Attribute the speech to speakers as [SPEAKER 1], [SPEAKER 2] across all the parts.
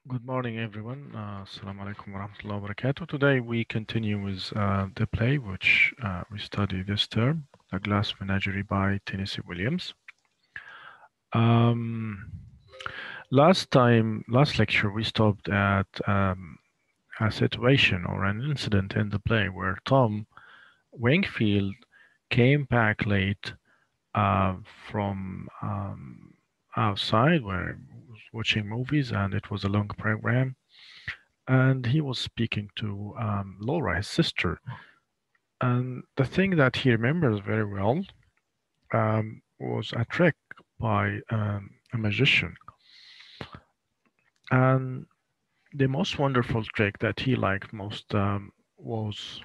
[SPEAKER 1] Good morning, everyone. Assalamu alaikum wa rahmatullahi wa barakatuh. Today we continue with the play which we study this term, The Glass Menagerie by Tennessee Williams. Um, last lecture, we stopped at a situation or an incident in the play where Tom Wingfield came back late uh, from outside where he was watching movies and it was a long program. And he was speaking to Laura, his sister. And the thing that he remembers very well was a trick by a magician. And the most wonderful trick that he liked most was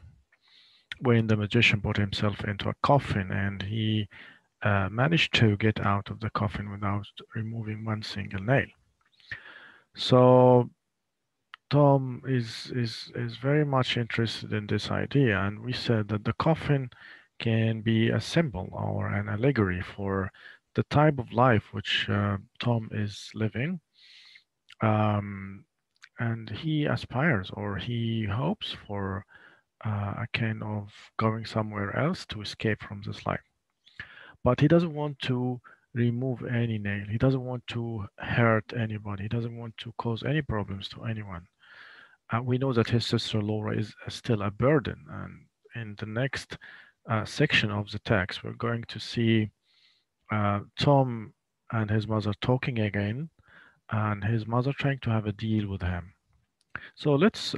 [SPEAKER 1] when the magician put himself into a coffin and he managed to get out of the coffin without removing one single nail. So Tom is very much interested in this idea, and we said that the coffin can be a symbol or an allegory for the type of life which Tom is living, um, and he aspires or he hopes for a kind of going somewhere else to escape from this life. But he doesn't want to remove any nail. He doesn't want to hurt anybody. He doesn't want to cause any problems to anyone. We know that his sister Laura is still a burden. And in the next section of the text, we're going to see Tom and his mother talking again, and his mother trying to have a deal with him. So let's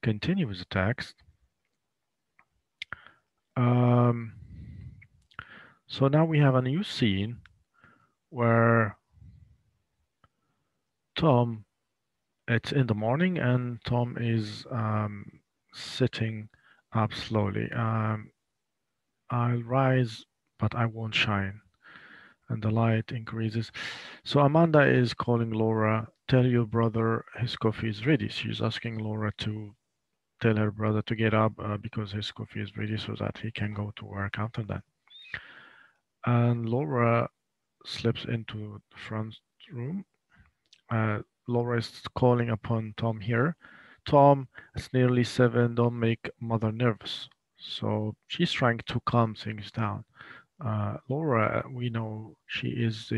[SPEAKER 1] continue with the text. Um, so now we have a new scene where Tom, it's in the morning, and Tom is sitting up slowly. I'll rise, but I won't shine. And the light increases. So Amanda is calling Laura, tell your brother his coffee is ready. She's asking Laura to tell her brother to get up because his coffee is ready so that he can go to work after that. And Laura slips into the front room. Laura is calling upon Tom here. Tom, it's nearly 7. Don't make mother nervous. So she's trying to calm things down. Laura, we know she is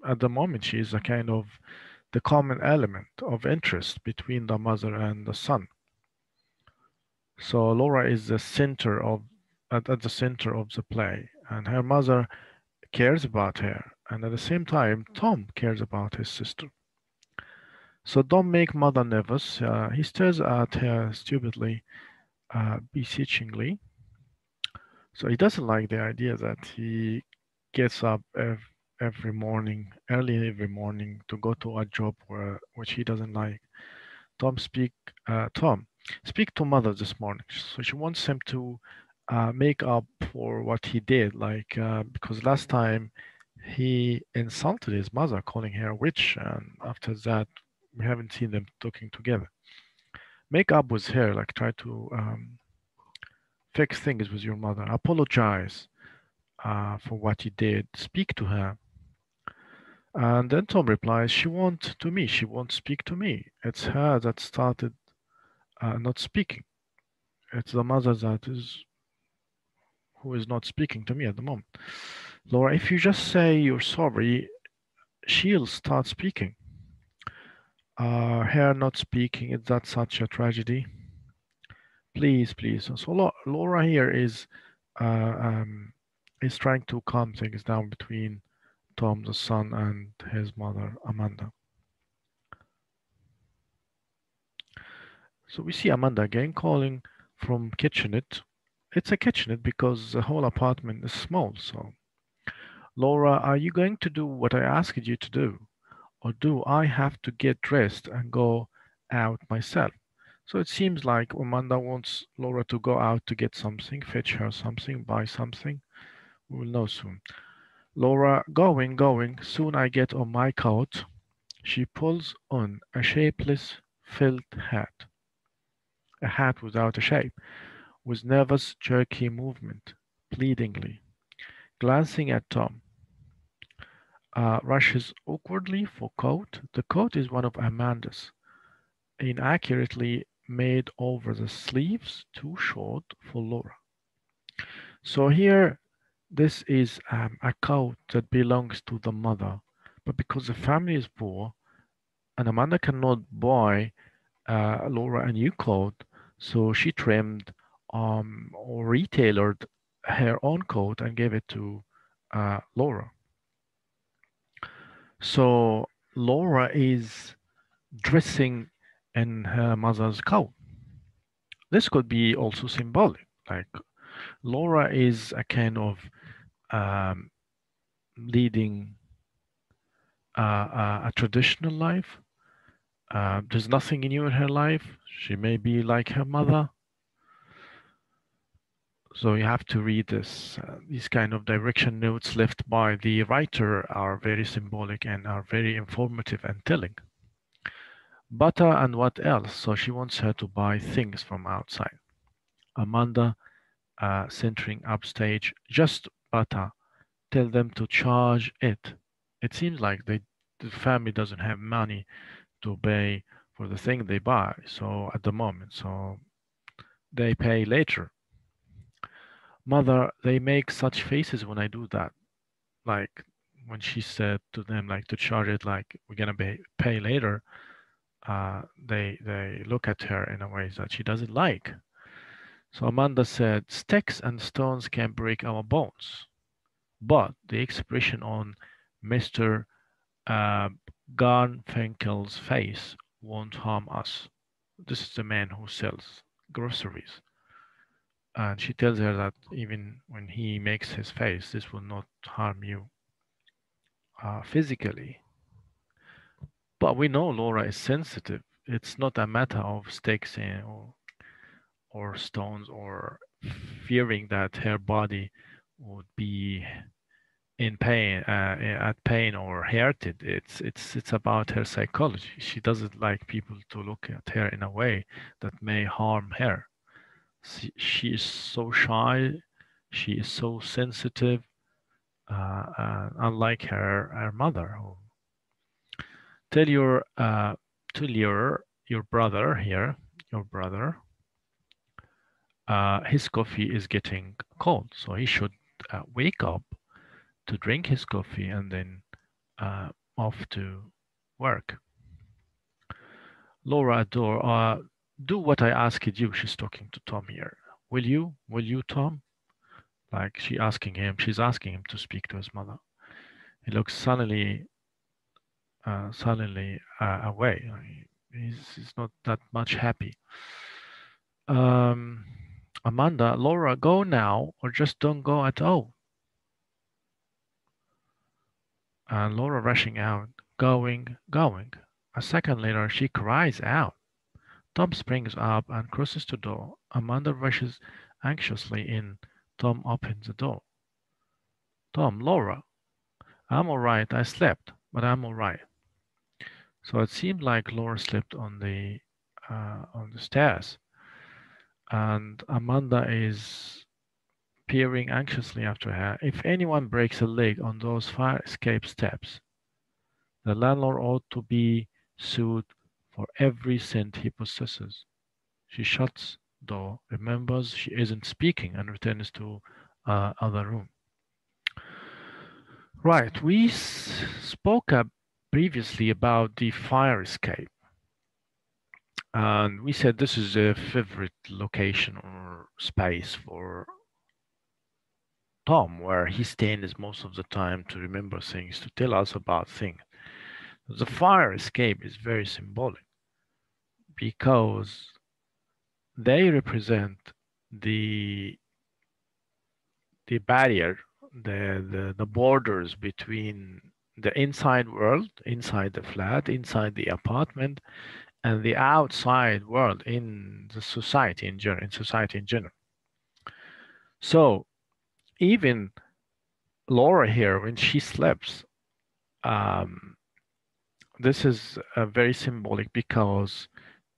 [SPEAKER 1] at the moment, she is a kind of the common element of interest between the mother and the son. So Laura is the center of, at the center of the play, and her mother cares about her, and at the same time, Tom cares about his sister. So don't make mother nervous. He stares at her stupidly, beseechingly. So he doesn't like the idea that he gets up every morning, early every morning, to go to a job which he doesn't like. Tom, speak to mother this morning. So she wants him to make up for what he did, like because last time he insulted his mother, calling her a witch, and after that we haven't seen them talking together. Make up with her, like try to fix things with your mother. Apologize for what you did. Speak to her. And then Tom replies, she won't to me. She won't speak to me. It's her that started not speaking. It's the mother that is who is not speaking to me at the moment. Laura, if you just say you're sorry, she'll start speaking. Her not speaking, is that such a tragedy? Please, please. So Laura here uh, um, is trying to calm things down between Tom, the son, and his mother, Amanda. So we see Amanda again calling from kitchenette. It's a kitchenette because the whole apartment is small. So, Laura, are you going to do what I asked you to do? Or do I have to get dressed and go out myself? So it seems like Amanda wants Laura to go out to get something, fetch her something, buy something. We will know soon. Laura, going, going. Soon I get on my coat. She pulls on a shapeless felt hat, a hat without a shape, with nervous, jerky movement, pleadingly, glancing at Tom. rushes awkwardly for coat. The coat is one of Amanda's, inaccurately made over the sleeves, too short for Laura. So here, this is a coat that belongs to the mother, but because the family is poor and Amanda cannot buy Laura a new coat, so she trimmed or retailored her own coat and gave it to Laura. So Laura is dressing in her mother's coat. This could be also symbolic, like Laura is a kind of um, leading a traditional life. There's nothing new in her life. She may be like her mother. So you have to read this. These kind of direction notes left by the writer are very symbolic and are very informative and telling. Butter and what else? So she wants her to buy things from outside. Amanda, centering upstage, just butter. Tell them to charge it. It seems like the family doesn't have money to pay for the thing they buy. So at the moment, so they pay later. Mother, they make such faces when I do that. Like when she said to them, like to charge it, like we're gonna pay later. They look at her in a way that she doesn't like. So Amanda said, "Sticks and stones can break our bones, but the expression on Mister uh, Garfunkel's face won't harm us." This is the man who sells groceries. And she tells her that even when he makes his face, this will not harm you physically. But we know Laura is sensitive. It's not a matter of sticks or stones or fearing that her body would be in pain, at pain or hurted. It's about her psychology. She doesn't like people to look at her in a way that may harm her. She is so shy. She is so sensitive, unlike her mother. Who tell your brother here, your brother, his coffee is getting cold, so he should wake up to drink his coffee and then off to work. Laura Adore, do what I asked you. She's talking to Tom here. Will you? Will you, Tom? Like she's asking him to speak to his mother. He looks suddenly away. He's not that much happy. Um, Amanda, Laura, go now, or just don't go at all. And Laura rushing out, going. A second later, she cries out. Tom springs up and crosses the door. Amanda rushes anxiously in. Tom opens the door. Tom, Laura, I'm all right. I slept, but I'm all right. So it seemed like Laura slipped on the stairs, and Amanda is peering anxiously after her. If anyone breaks a leg on those fire escape steps, the landlord ought to be sued for every cent he possesses. She shuts door, remembers she isn't speaking, and returns to other room. Right, we spoke previously about the fire escape, and we said this is a favorite location or space for Tom, where he stands most of the time to remember things, to tell us about things. The fire escape is very symbolic because they represent the the barrier, the borders between the inside world, inside the flat, inside the apartment, and the outside world in the society in general. In society in general. So even Laura here, when she sleeps, um, this is very symbolic because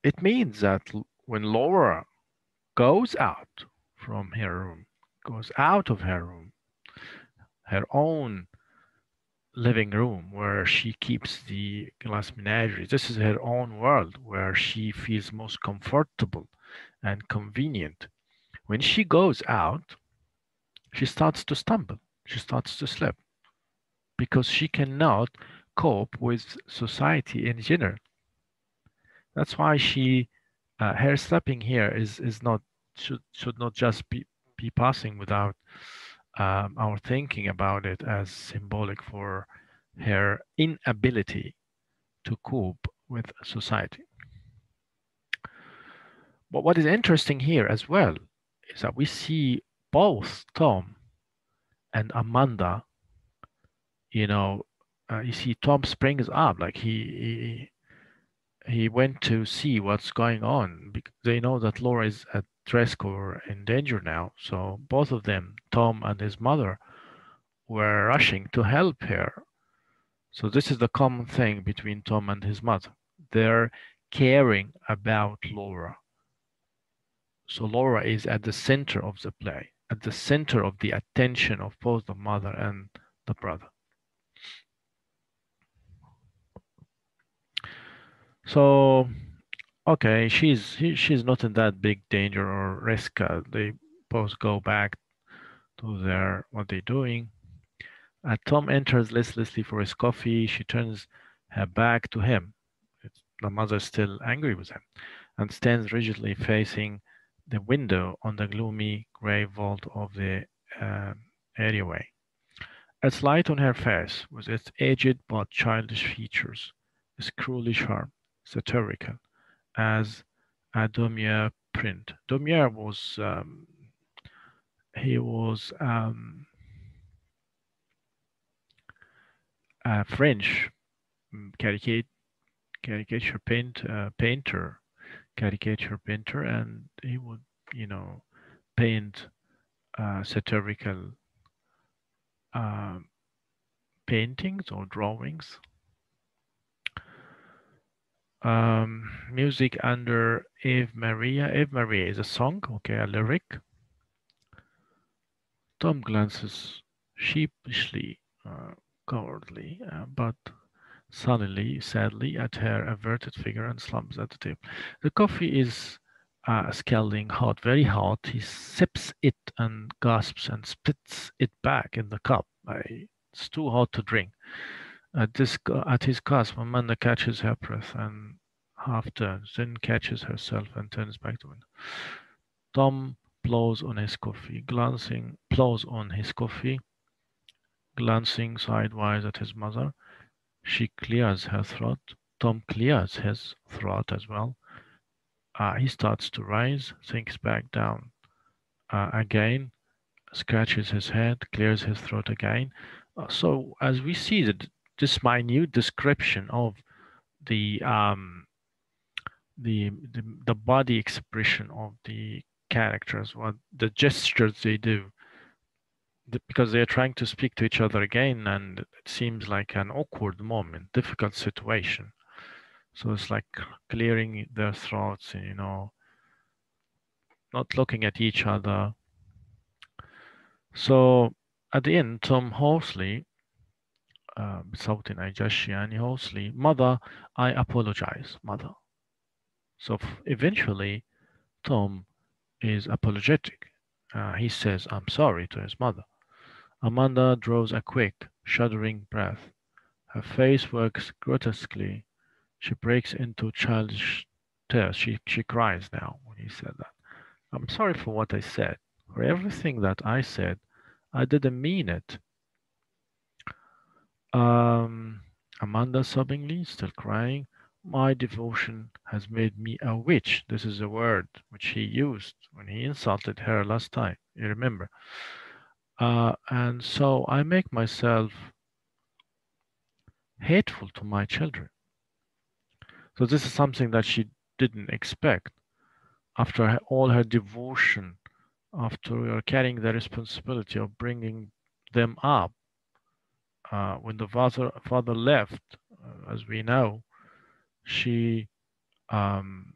[SPEAKER 1] it means that when Laura goes out from her room, goes out of her room, her own living room where she keeps the glass menagerie. This is her own world where she feels most comfortable and convenient. When she goes out, she starts to stumble, she starts to slip because she cannot cope with society in general. That's why her stepping here is not should not just be passing without our thinking about it as symbolic for her inability to cope with society. But what is interesting here as well is that we see both Tom and Amanda. You know, you see Tom springs up like he went to see what's going on because they know that Laura is at risk or in danger now. So both of them, Tom and his mother, were rushing to help her. So this is the common thing between Tom and his mother. They're caring about Laura. So Laura is at the center of the play, at the center of the attention of both the mother and the brother. So okay, she's not in that big danger or risk. They both go back to their what they're doing. Tom enters listlessly for his coffee. She turns her back to him. The mother is still angry with him and stands rigidly facing the window on the gloomy gray vault of the uh, areaway. Its light on her face, with its aged but childish features, is cruelly sharp, satirical, as a Daumier print. Daumier was he was a French caricature painter, caricature painter, and he would, you know, paint satirical uh, paintings or drawings. Music under Ave Maria. Ave Maria is a song, okay, a lyric. Tom glances sheepishly, cowardly, but sullenly, sadly, at her averted figure and slumps at the table. The coffee is scalding hot, very hot. He sips it and gasps and spits it back in the cup. It's too hot to drink. At his gasp, Amanda catches her breath and half turns, then catches herself and turns back to him. Tom plows on his coffee, glancing sidewise at his mother. She clears her throat. Tom clears his throat as well. He starts to rise, sinks back down again, scratches his head, clears his throat again. So as we see that this minute description of the um, the body expression of the characters, what the gestures they do, because they're trying to speak to each other again, and it seems like an awkward moment, difficult situation. So it's like clearing their throats, and, not looking at each other. So at the end, Tom Horsley, بصوت أجش يعني Horsley, Mother, I apologize, Mother. So eventually, Tom is apologetic. He says, I'm sorry to his mother. Amanda draws a quick, shuddering breath. Her face works grotesquely. She breaks into childish tears. She cries now when he said that. I'm sorry for what I said. For everything that I said, I didn't mean it. Um, Amanda sobbingly, still crying. My devotion has made me a witch. This is a word which he used when he insulted her last time. You remember? And so I make myself hateful to my children. So this is something that she didn't expect. After all her devotion, after carrying the responsibility of bringing them up, when the father left, as we know, she um,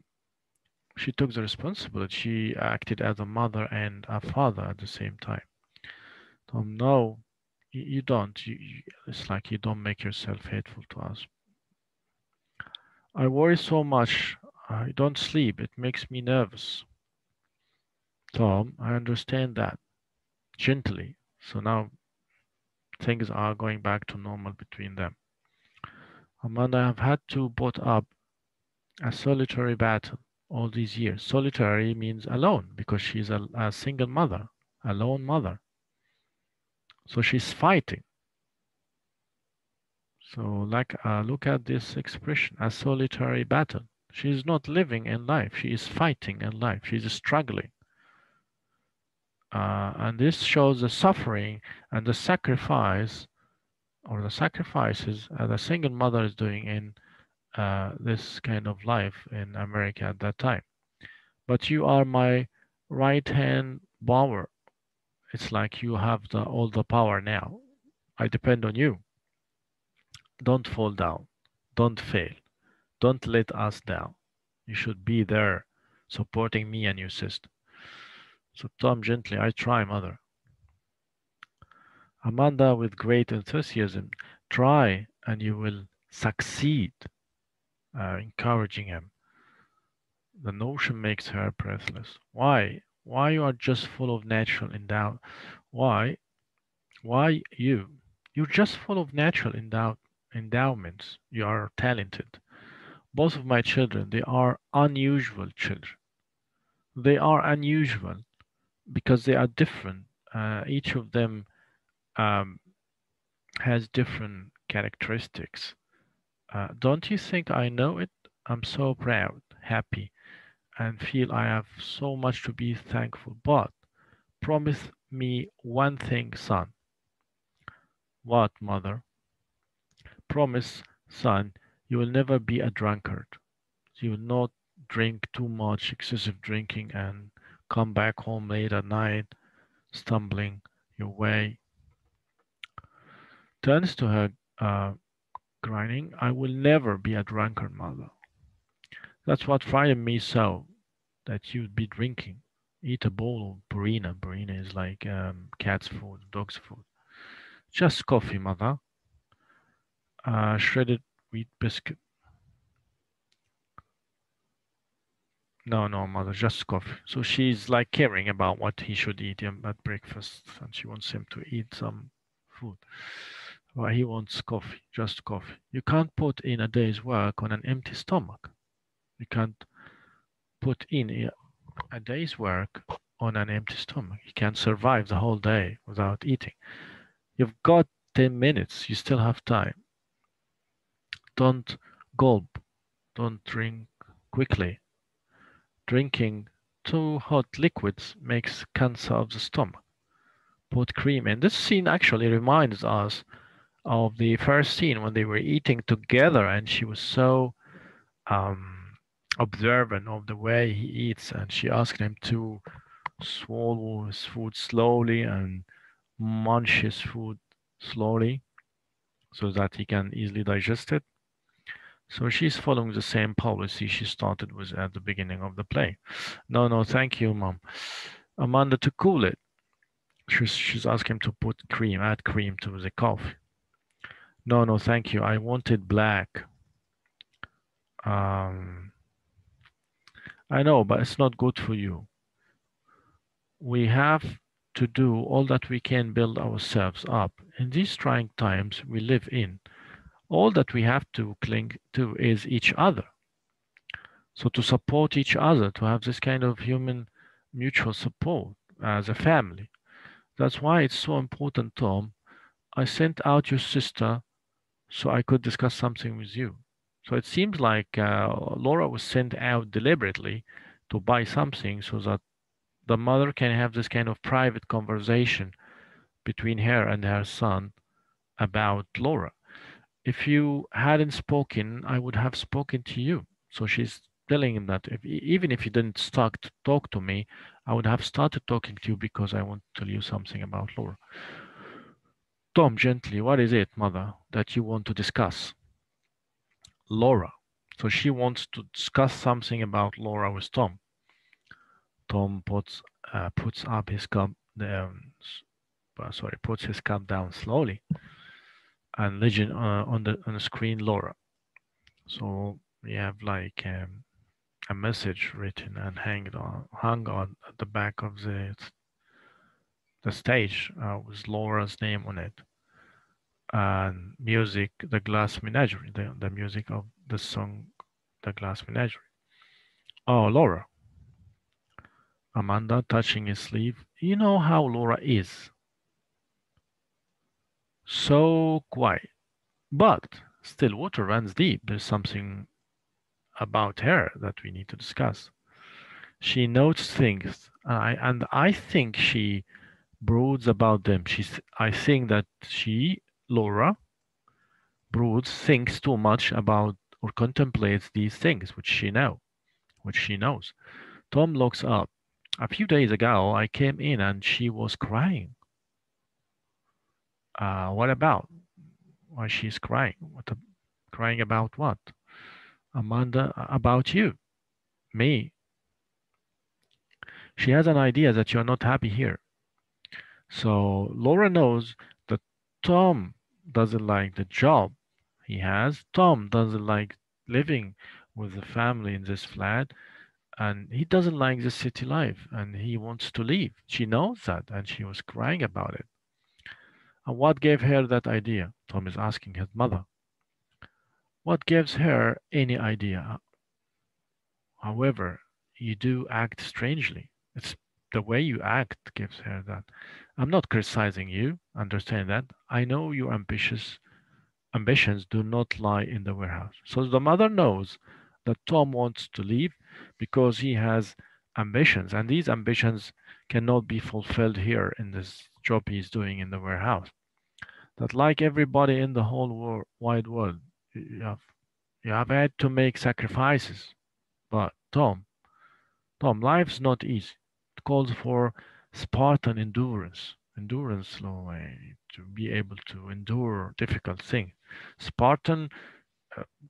[SPEAKER 1] she took the responsibility. She acted as a mother and a father at the same time. Tom, no, You don't. It's like you don't make yourself hateful to us. I worry so much. I don't sleep. It makes me nervous. Tom, I understand that. Gently. So now things are going back to normal between them. Amanda, I've had to put up a solitary battle all these years. Solitary means alone because she's a single mother, a lone mother. So she's fighting. So, like, look at this expression, a solitary battle. She is not living in life. She is fighting in life. She is struggling. And this shows the suffering and the sacrifice or the sacrifices the single mother is doing in this kind of life in America at that time. But you are my right hand power. It's like you have all the power now. I depend on you. Don't fall down. Don't fail. Don't let us down. You should be there supporting me and your sister. So, Tom, gently, I try, mother. Amanda, with great enthusiasm, try and you will succeed, encouraging him. The notion makes her breathless. Why? Why you are just full of natural endowment? Why? Why you? You're just full of natural endowments. You are talented. Both of my children, they are unusual children. They are unusual because they are different. Each of them um, has different characteristics. Don't you think I know it? I'm so proud, happy, and feel I have so much to be thankful. But promise me one thing, son. What, mother? Promise, son, you will never be a drunkard. You will not drink too much, excessive drinking, and come back home late at night, stumbling your way. Turns to her, grinning. I will never be a drunkard, mother. That's what frightened me so, that you'd be drinking. Eat a bowl of burina. Burina is like cat's food, dog's food. Just coffee, mother. Shredded wheat biscuit. No, no, mother, just coffee. So she's like caring about what he should eat at breakfast, and she wants him to eat some food. Well, he wants coffee, just coffee. You can't put in a day's work on an empty stomach. You can't put in a day's work on an empty stomach. You can't survive the whole day without eating. You've got 10 minutes. You still have time. Don't gulp. Don't drink quickly. Drinking too hot liquids makes cancer of the stomach. Put cream in. This scene actually reminds us of the first scene when they were eating together and she was so um, observant of the way he eats and she asked him to swallow his food slowly and munch his food slowly so that he can easily digest it. So she's following the same policy she started with at the beginning of the play. No, no, thank you, Mom. Amanda, to cool it, she's asking him to put cream, add cream to the coffee. No, no, thank you. I want it black. Um, I know, but it's not good for you. We have to do all that we can build ourselves up. In these trying times we live in, all that we have to cling to is each other. So to support each other, to have this kind of human mutual support as a family. That's why it's so important, Tom. I sent out your sister so I could discuss something with you. So it seems like Laura was sent out deliberately to buy something so that the mother can have this kind of private conversation between her and her son about Laura. If you hadn't spoken, I would have spoken to you. So she's telling him that even if you didn't start to talk to me, I would have started talking to you because I want to tell you something about Laura. Tom, gently, what is it, mother, that you want to discuss? Laura. So she wants to discuss something about Laura with Tom. Tom puts up his cup, sorry, puts his cup down slowly, and legend on the screen, Laura. So we have like a message written and hung on at the back of the stage with Laura's name on it, and music, the Glass Menagerie, the music of the song, the Glass Menagerie. Oh, Laura, Amanda touching his sleeve. You know how Laura is, so quiet, but still water runs deep. There's something about her that we need to discuss. She notes things, and I think she broods about them. I think that Laura, broods, thinks too much about or contemplates these things, which she knows. Tom looks up. A few days ago, I came in and she was crying. What about? Why she's crying? Crying about what? Amanda, about you, me. She has an idea that you're not happy here. So Laura knows that Tom doesn't like the job he has. Tom doesn't like living with the family in this flat, and he doesn't like the city life, and he wants to leave. She knows that, and she was crying about it. And what gave her that idea? Tom is asking his mother. What gives her any idea? However, you do act strangely. It's the way you act gives her that. I'm not criticizing you. Understand that. I know your ambitions do not lie in the warehouse. So the mother knows that Tom wants to leave because he has ambitions, and these ambitions cannot be fulfilled here in this job he's doing in the warehouse. That, like everybody in the whole wide world, you have had to make sacrifices. But Tom, life's not easy. It calls for Spartan endurance. Endurance, to be able to endure difficult things. Spartan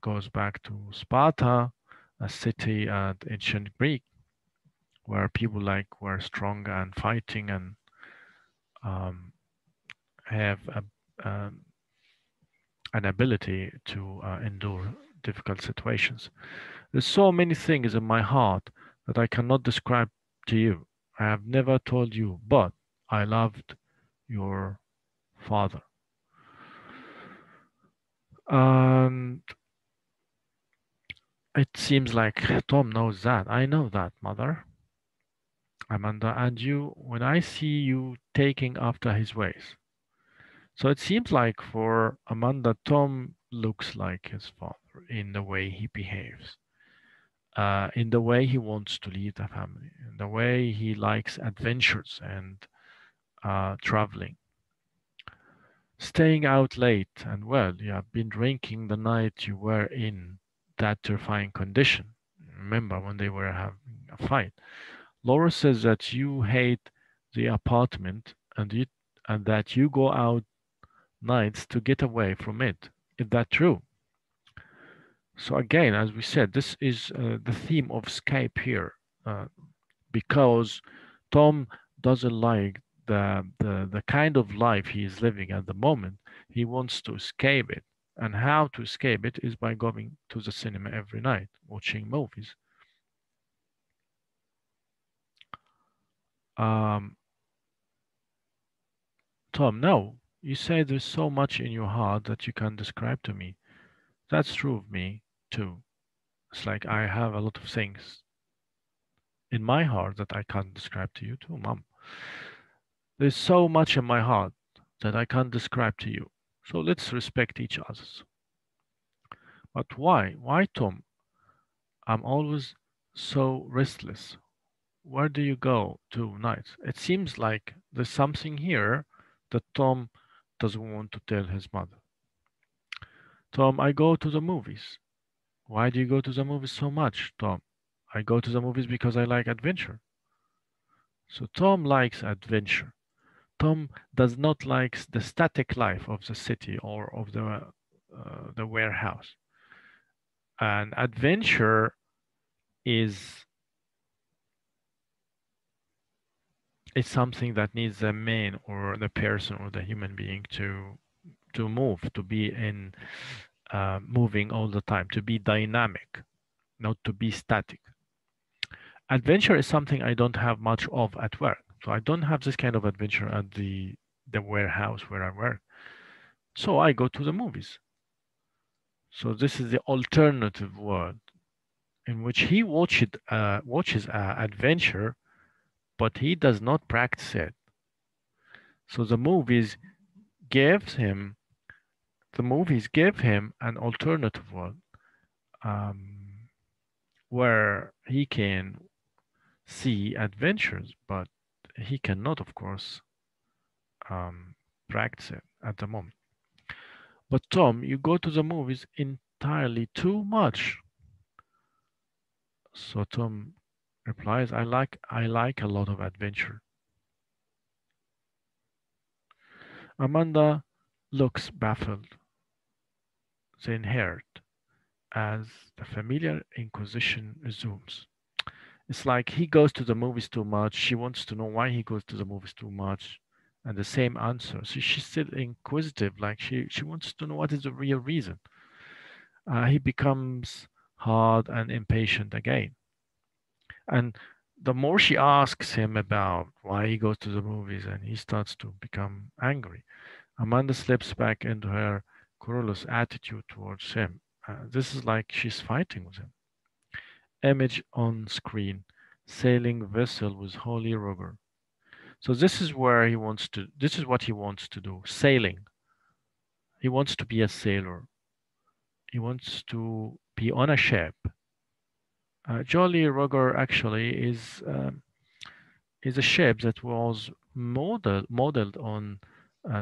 [SPEAKER 1] goes back to Sparta, a city at ancient Greek, where people like were strong and fighting and um, have um, an ability to endure difficult situations. There's so many things in my heart that I cannot describe to you. I have never told you, but I loved your father. And it seems like Tom knows that. I know that, mother. Amanda, and you, when I see you taking after his ways. So it seems like for Amanda, Tom looks like his father in the way he behaves, in the way he wants to lead the family, in the way he likes adventures and traveling. Staying out late, and well, you have been drinking the night you were in that terrifying condition. Remember when they were having a fight? Laura says that you hate the apartment and that you go out nights to get away from it. Is that true? So again, as we said, this is the theme of escape here, uh, because Tom doesn't like the kind of life he is living at the moment. He wants to escape it, and how to escape it is by going to the cinema every night, watching movies. Um, Tom, no, you say there's so much in your heart that you can't describe to me. That's true of me too. It's like I have a lot of things in my heart that I can't describe to you too, Mom. There's so much in my heart that I can't describe to you. So let's respect each other. But why? Why, Tom? I'm always so restless. Where do you go to nights? It seems like there's something here that Tom doesn't want to tell his mother. Tom, I go to the movies. Why do you go to the movies so much, Tom? I go to the movies because I like adventure. So Tom likes adventure. Tom does not like the static life of the city or of the warehouse. And adventure is It's something that needs the man or the person or the human being to move, to be in moving all the time, to be dynamic, not to be static. Adventure is something I don't have much of at work. So I don't have this kind of adventure at the warehouse where I work. So I go to the movies. So this is the alternative world in which he watches adventure, but he does not practice it. So gives him the movies give him an alternative world um, where he can see adventures, but he cannot, of course, um, practice it at the moment. But Tom, you go to the movies entirely too much. So Tom replies, I like a lot of adventure. Amanda looks baffled, then hurt, as the familiar inquisition resumes. It's like he goes to the movies too much. She wants to know why he goes to the movies too much. And the same answer. So she's still inquisitive, like she wants to know what is the real reason. He becomes hard and impatient again. And the more she asks him about why he goes to the movies, and he starts to become angry. Amanda slips back into her querulous attitude towards him. This is like she's fighting with him. Image on screen. Sailing vessel with Holy Roger. So this is what he wants to do. Sailing. He wants to be a sailor. He wants to be on a ship. Jolly Roger actually is a ship that was modeled on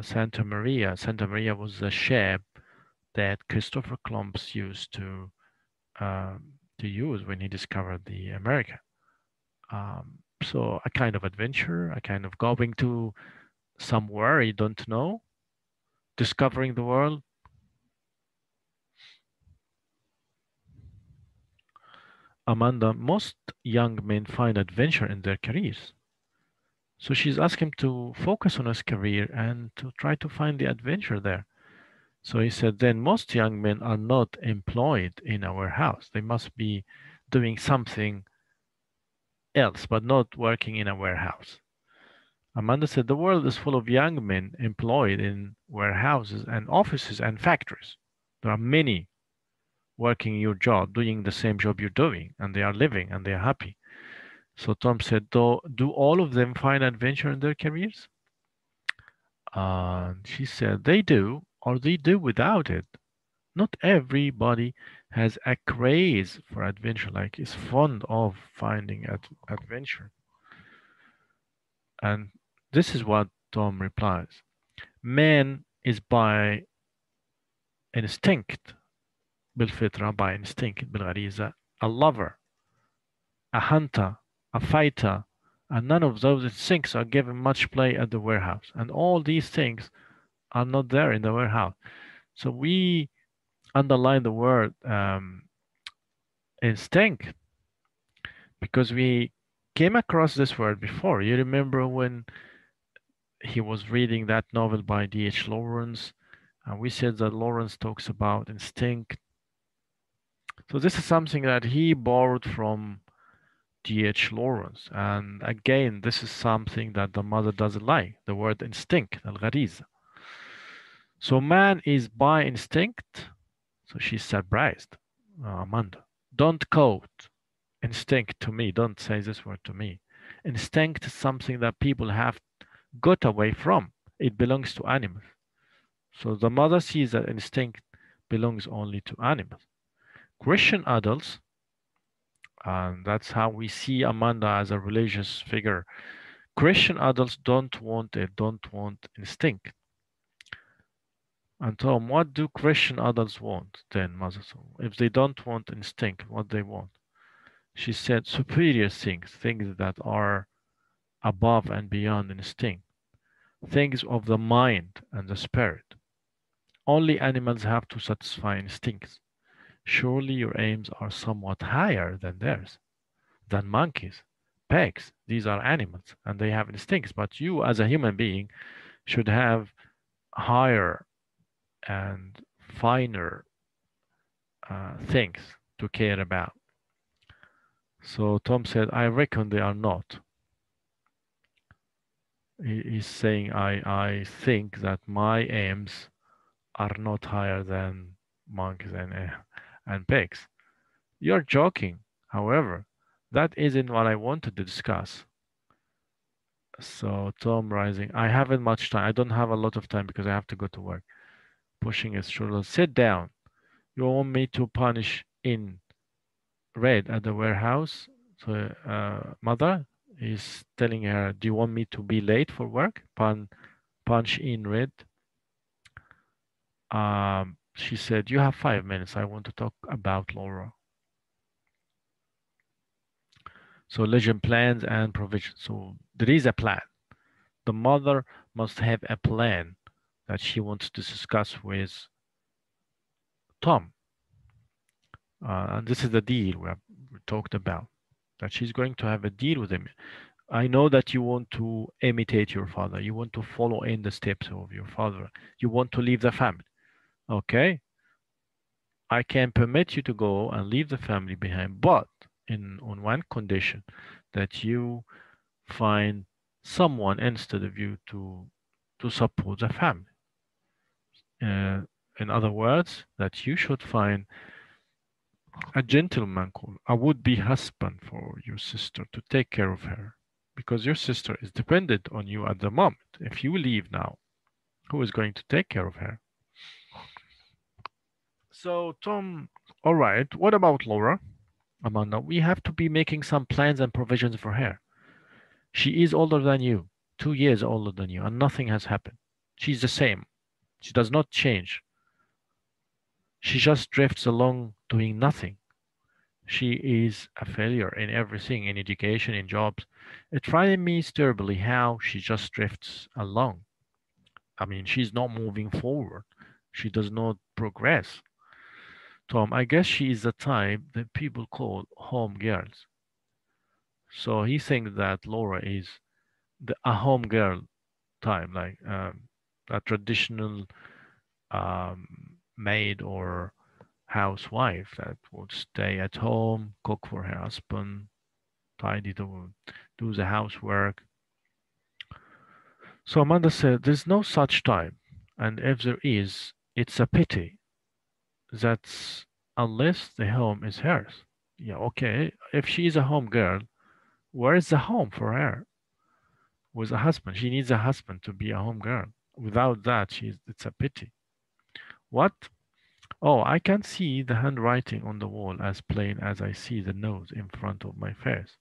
[SPEAKER 1] Santa Maria. Santa Maria was a ship that Christopher Columbus used to use when he discovered the America. So a kind of adventure, a kind of going to somewhere you don't know, discovering the world. Amanda, most young men find adventure in their careers. So she's asked him to focus on his career and to try to find the adventure there. So he said, then most young men are not employed in a warehouse. They must be doing something else, but not working in a warehouse. Amanda said, the world is full of young men employed in warehouses and offices and factories. There are many working your job, doing the same job you're doing, and they are living and they are happy. So Tom said, do all of them find adventure in their careers? And she said, they do, or they do without it. Not everybody has a craze for adventure, like is fond of finding adventure. And this is what Tom replies. Man is by instinct, بالفطرة, by instinct, بالغريزة, a lover, a hunter, a fighter, and none of those instincts are given much play at the warehouse. And all these things are not there in the warehouse. So we underline the word instinct because we came across this word before. You remember when he was reading that novel by D.H. Lawrence, and we said that Lawrence talks about instinct. So this is something that he borrowed from D.H. Lawrence. And again, this is something that the mother doesn't like, the word instinct, al-ghariza. So man is by instinct. So she's surprised. Amanda, don't quote instinct to me. Don't say this word to me. Instinct is something that people have got away from. It belongs to animals. So the mother sees that instinct belongs only to animals. Christian adults, and that's how we see Amanda as a religious figure. Christian adults don't want it, don't want instinct. And Tom, what do Christian adults want then, Mother? If they don't want instinct, what they want? She said superior things, things that are above and beyond instinct, things of the mind and the spirit. Only animals have to satisfy instincts. Surely your aims are somewhat higher than theirs, than monkeys. pigs. These are animals and they have instincts. But you, as a human being, should have higher and finer things to care about. So Tom said, I reckon they are not. He's saying, I think that my aims are not higher than monkeys and pigs. You're joking. However, that isn't what I wanted to discuss. So Tom rising, I haven't much time. I don't have a lot of time because I have to go to work. Pushing his shoulders. Sit down. You want me to punish in red at the warehouse? So mother is telling her, do you want me to be late for work? Punch in red. She said, you have 5 minutes. I want to talk about Laura. So legend plans and provisions. So there is a plan. The mother must have a plan that she wants to discuss with Tom. And this is the deal we talked about, that she's going to have a deal with him. I know that you want to imitate your father. You want to follow in the steps of your father. You want to leave the family. Okay, I can permit you to go and leave the family behind, but in on one condition, that you find someone instead of you to support the family. Uh, in other words, that you should find a gentleman called a would-be husband for your sister to take care of her, because your sister is dependent on you at the moment. If you leave now, who is going to take care of her? So Tom, all right, what about Laura? Amanda, we have to be making some plans and provisions for her. She is older than you, 2 years older than you, and nothing has happened. She's the same. She does not change. She just drifts along doing nothing. She is a failure in everything, in education, in jobs. It frightens me terribly how she just drifts along. I mean, she's not moving forward. She does not progress. Tom, I guess she is the type that people call home girls. So he thinks that Laura is a home girl type, like a traditional maid or housewife that would stay at home, cook for her husband, tidy do the housework. So Amanda said, there's no such time. And if there is, it's a pity. That's unless the home is hers. Yeah, okay. If she is a home girl, where is the home for her? With a husband. She needs a husband to be a home girl. Without that, it's a pity. What? Oh, I can see the handwriting on the wall as plain as I see the nose in front of my face.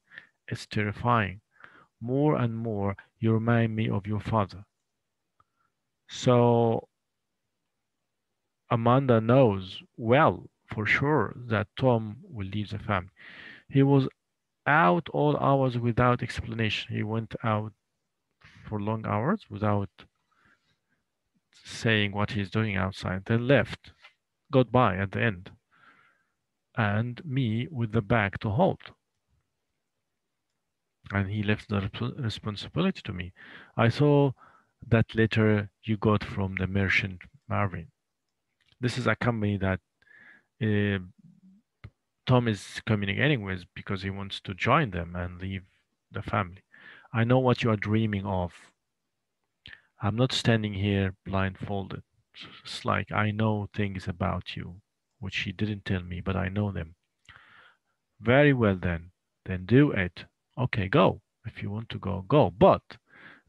[SPEAKER 1] It's terrifying. More and more, you remind me of your father. So Amanda knows well for sure that Tom will leave the family. He was out all hours without explanation. He went out for long hours without saying what he's doing outside, then left. Goodbye at the end. And me with the bag to hold. And he left the responsibility to me. I saw that letter you got from the merchant Marvin. This is a company that uh, Tom is communicating with because he wants to join them and leave the family. I know what you are dreaming of. I'm not standing here blindfolded. It's like I know things about you, which he didn't tell me, but I know them. Very well then. Then do it. Okay, go. If you want to go, go. But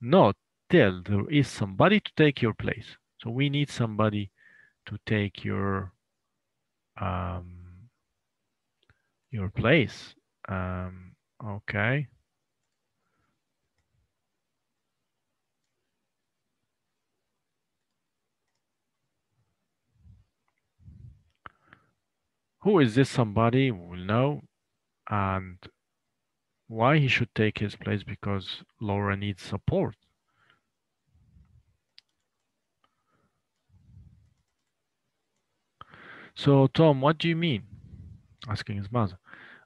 [SPEAKER 1] not till there is somebody to take your place. So we need somebody to take um your place. Okay. Who is this somebody? We'll know. And why he should take his place, because Laura needs support. So Tom, what do you mean? Asking his mother.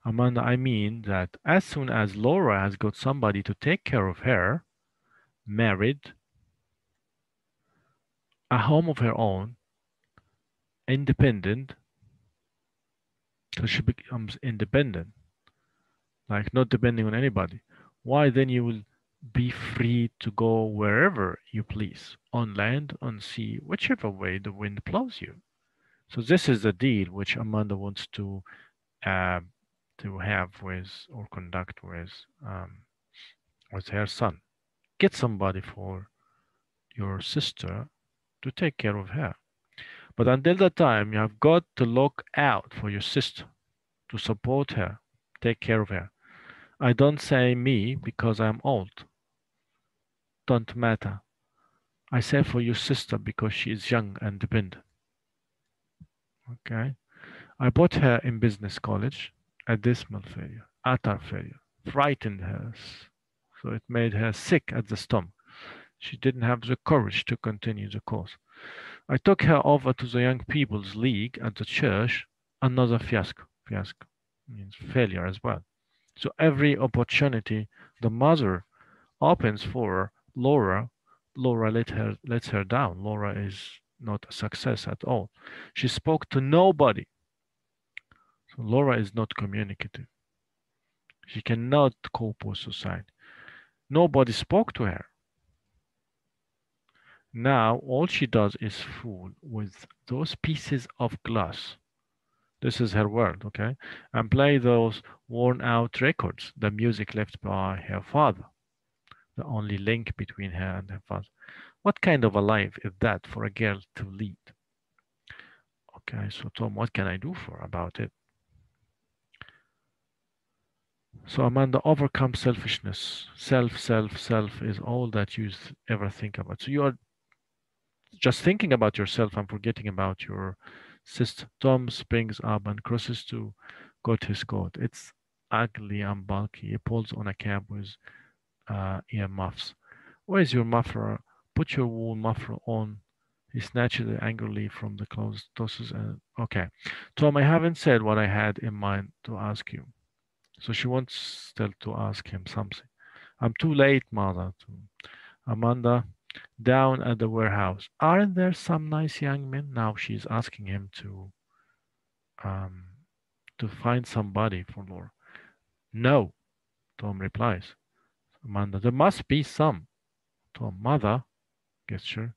[SPEAKER 1] Amanda, I mean that as soon as Laura has got somebody to take care of her, married, a home of her own, independent, so she becomes independent, like not depending on anybody. Why then you will be free to go wherever you please, on land, on sea, whichever way the wind blows you. So this is the deal which Amanda wants uh, to have with or conduct with her son. Get somebody for your sister to take care of her. But until that time, you have got to look out for your sister to support her, take care of her. I don't say me because I'm old. Don't matter. I say for your sister because she is young and dependent. Okay? I bought her in business college, a dismal failure, utter failure, frightened her, so it made her sick at the stomach. She didn't have the courage to continue the course. I took her over to the Young People's League at the church, another fiasco. Fiasco means failure as well. So every opportunity the mother opens for Laura, Laura lets her down. Laura is not a success at all. She spoke to nobody. So Laura is not communicative. She cannot cope with society. Nobody spoke to her. Now all she does is fool with those pieces of glass. This is her world, okay? And play those worn out records, the music left by her father, the only link between her and her father. What kind of a life is that for a girl to lead? Okay, so Tom, what can I do for about it? So Amanda, overcome selfishness. Self is all that you ever think about. So you are just thinking about yourself and forgetting about your sister. Tom springs up and crosses to got his coat. It's ugly and bulky. He pulls on a cap with earmuffs. Where's your muffler? Put your wool muffler on. He snatches it angrily from the clothes, tosses and okay. Tom, I haven't said what I had in mind to ask you. So she wants still to ask him something. I'm too late, mother. Amanda, down at the warehouse. Aren't there some nice young men? Now she's asking him um to find somebody for Laura. No, Tom replies. Amanda, there must be some. Tom, mother, gesture.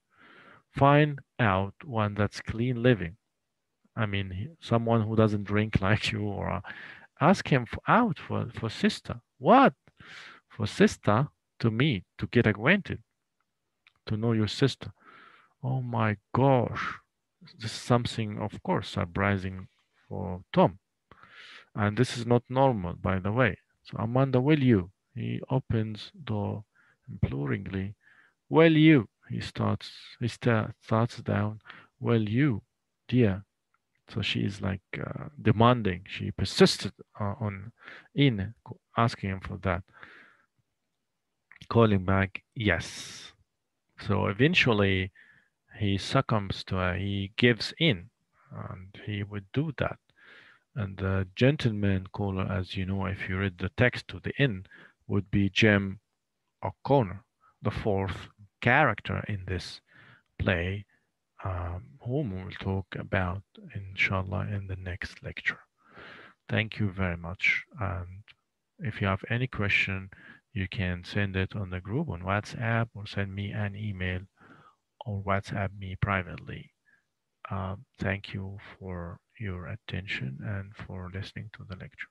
[SPEAKER 1] Find out one that's clean living. I mean, someone who doesn't drink like you, or ask him out for sister. What? For sister? To meet, to get acquainted, to know your sister. Oh my gosh. This is something, of course, surprising for Tom. And this is not normal, by the way. So, Amanda, will you? He opens door imploringly. Will you? Starts down. Will you, dear? So she is like demanding. She persisted on in asking him for that. Calling back, yes. So eventually he succumbs to her. He gives in, and he would do that. And the gentleman caller, as you know, if you read the text to the end, would be Jim O'Connor, the fourth character in this play, whom we'll talk about, inshallah, in the next lecture. Thank you very much. And if you have any question, you can send it on the group on WhatsApp or send me an email or WhatsApp me privately. Thank you for your attention and for listening to the lecture.